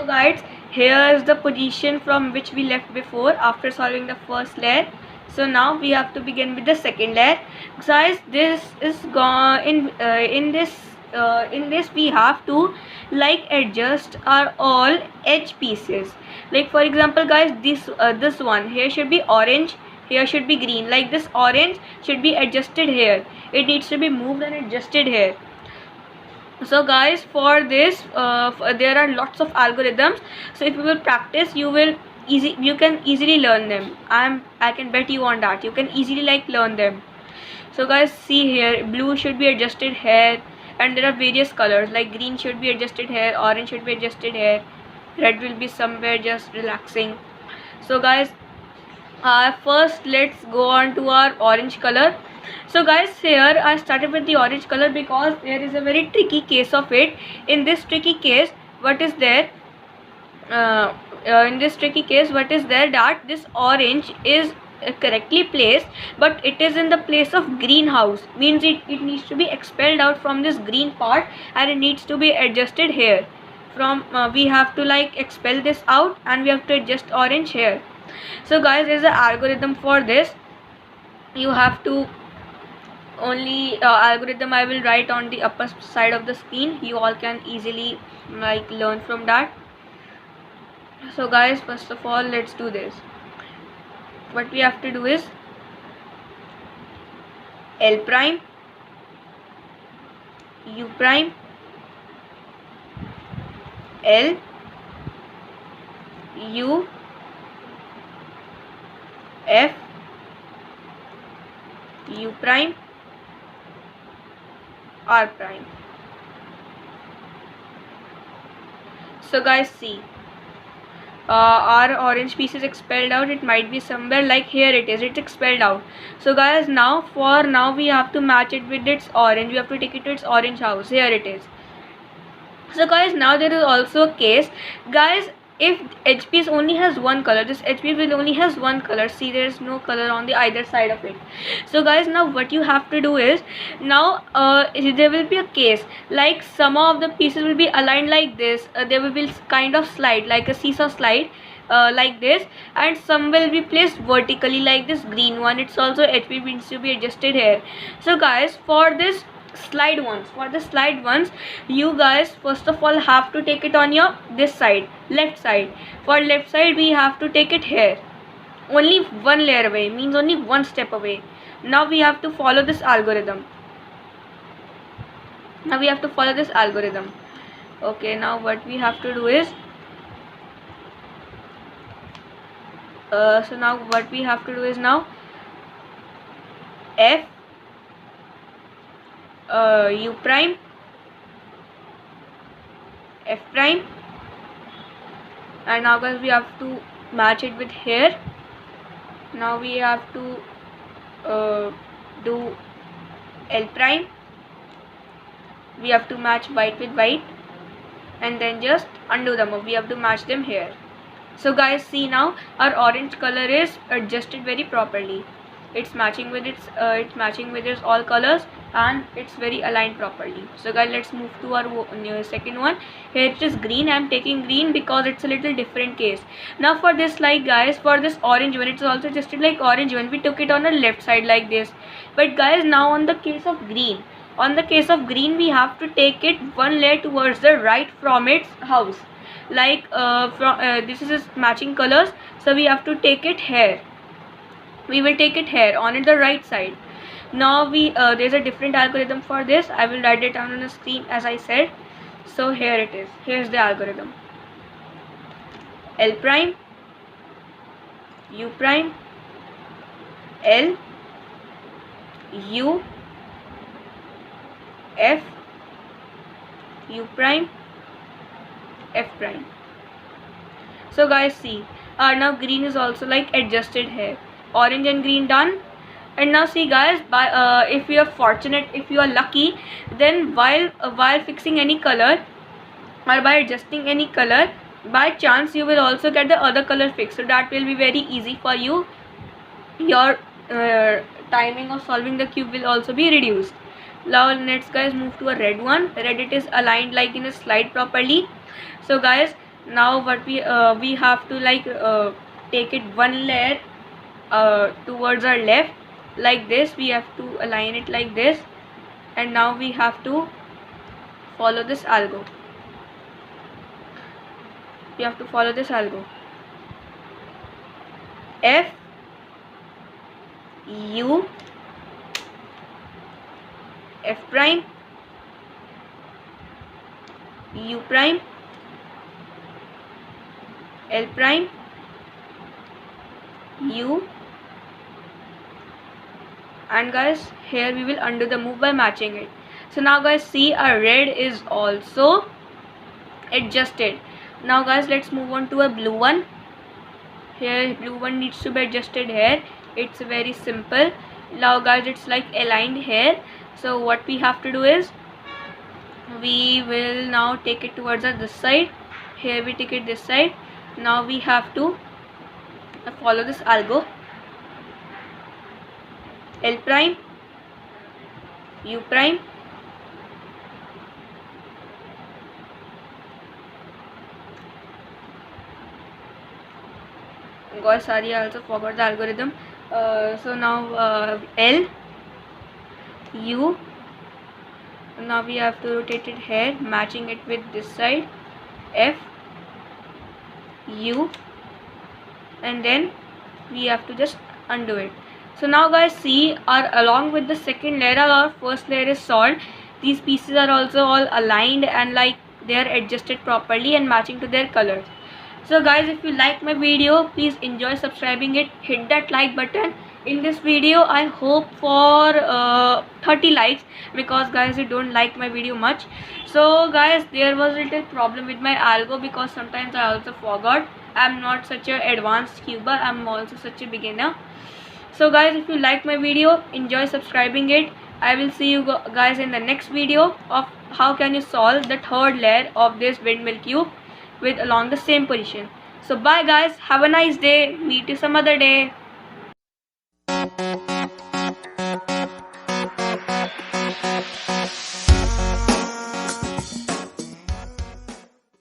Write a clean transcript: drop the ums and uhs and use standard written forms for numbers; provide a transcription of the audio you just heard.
guys, here is the position from which we left before after solving the first layer. So now we have to begin with the second layer. Guys, this is gone in this we have to like adjust our all edge pieces. Like for example guys, this one here should be orange, here should be green. Like this orange should be adjusted here, it needs to be moved and adjusted here. So guys, for this there are lots of algorithms, so if you will practice, you can easily learn them. I can bet you on that, you can easily like learn them. So guys, see here, blue should be adjusted here, and there are various colors, like green should be adjusted here, orange should be adjusted here, red will be somewhere just relaxing. So guys, first let's go on to our orange color. So guys, here I started with the orange color because there is a very tricky case of it. In this tricky case, what is there? That this orange is correctly placed, but it is in the place of greenhouse, means it needs to be expelled out from this green part and it needs to be adjusted here. From we have to like expel this out and we have to adjust orange here. So guys, there is an algorithm for this. You have to only algorithm I will write on the upper side of the screen. You all can easily like learn from that. So guys, first of all, let's do this. What we have to do is L prime, U prime, L, U, F, U prime, R prime. So guys, see, our orange piece is expelled out. It might be somewhere like here it is, it's expelled out. So guys, now we have to match it with its orange. We have to take it to its orange house. Here it is. So guys, now there is also a case, guys, if edge piece only has one color, this edge piece will only has one color. See, there is no color on the either side of it. So guys, now what you have to do is, now there will be a case like some of the pieces will be aligned like this, there will be kind of slide like a seesaw slide, like this, and some will be placed vertically like this green one. It's also edge piece needs to be adjusted here. So guys, for the slide ones, you guys first of all have to take it on your this side, left side. For left side, we have to take it here, only one layer away, means only one step away. Now we have to follow this algorithm. Okay, now what we have to do is now F, U prime, F prime, and now guys, we have to match it with here. Now we have to do L prime. We have to match white with white and then just undo them. We have to match them here. So guys, see, now our orange color is adjusted very properly. It's matching with its all colors and it's very aligned properly. So guys, let's move to our second one. Here it is green. I'm taking green because it's a little different case. Now for this, like guys, for this orange one, it's also adjusted like orange one. We took it on the left side like this. But guys, now on the case of green, we have to take it one layer towards the right from its house. Like this is matching colors, so we have to take it here. We will take it here on the right side. Now there's a different algorithm for this. I will write it down on the screen as I said. So here it is. Here's the algorithm. L prime, U prime, L, U, F, U prime, F prime. So guys, see, now green is also like adjusted here. Orange and green done. And now see guys, if you are fortunate, if you are lucky, then while fixing any color or by adjusting any color, by chance you will also get the other color fixed. So that will be very easy for you. Your timing of solving the cube will also be reduced. Now let's guys move to a red one. Red, it is aligned like in a slide properly. So guys, Now what we have to like take it one layer towards our left like this. We have to align it like this, and now we have to follow this algo. We have to follow this algo. F U F prime U prime L prime U, and guys here we will undo the move by matching it. So now guys see, our red is also adjusted. Now guys let's move on to a blue one. Here blue one needs to be adjusted here. It's very simple. Now guys it's like aligned here. So what we have to do is we will now take it towards this side. Here we take it this side. Now we have to follow this algo. L prime U prime guys, sorry, I also forgot the algorithm. So now L U, now we have to rotate it here, matching it with this side. F U, and then we have to just undo it. So now guys see, along with the second layer, our first layer is solved. These pieces are also all aligned and like they are adjusted properly and matching to their colors. So guys, if you like my video, please enjoy subscribing it, hit that like button. In this video I hope for 30 likes, because guys you don't like my video much. So guys, there was a little problem with my algo because sometimes I also forgot. I'm not such an advanced cuber, I'm also such a beginner. So guys, if you like my video, enjoy subscribing it. I will see you guys in the next video of how can you solve the third layer of this windmill cube with along the same position. So bye guys, have a nice day, meet you some other day.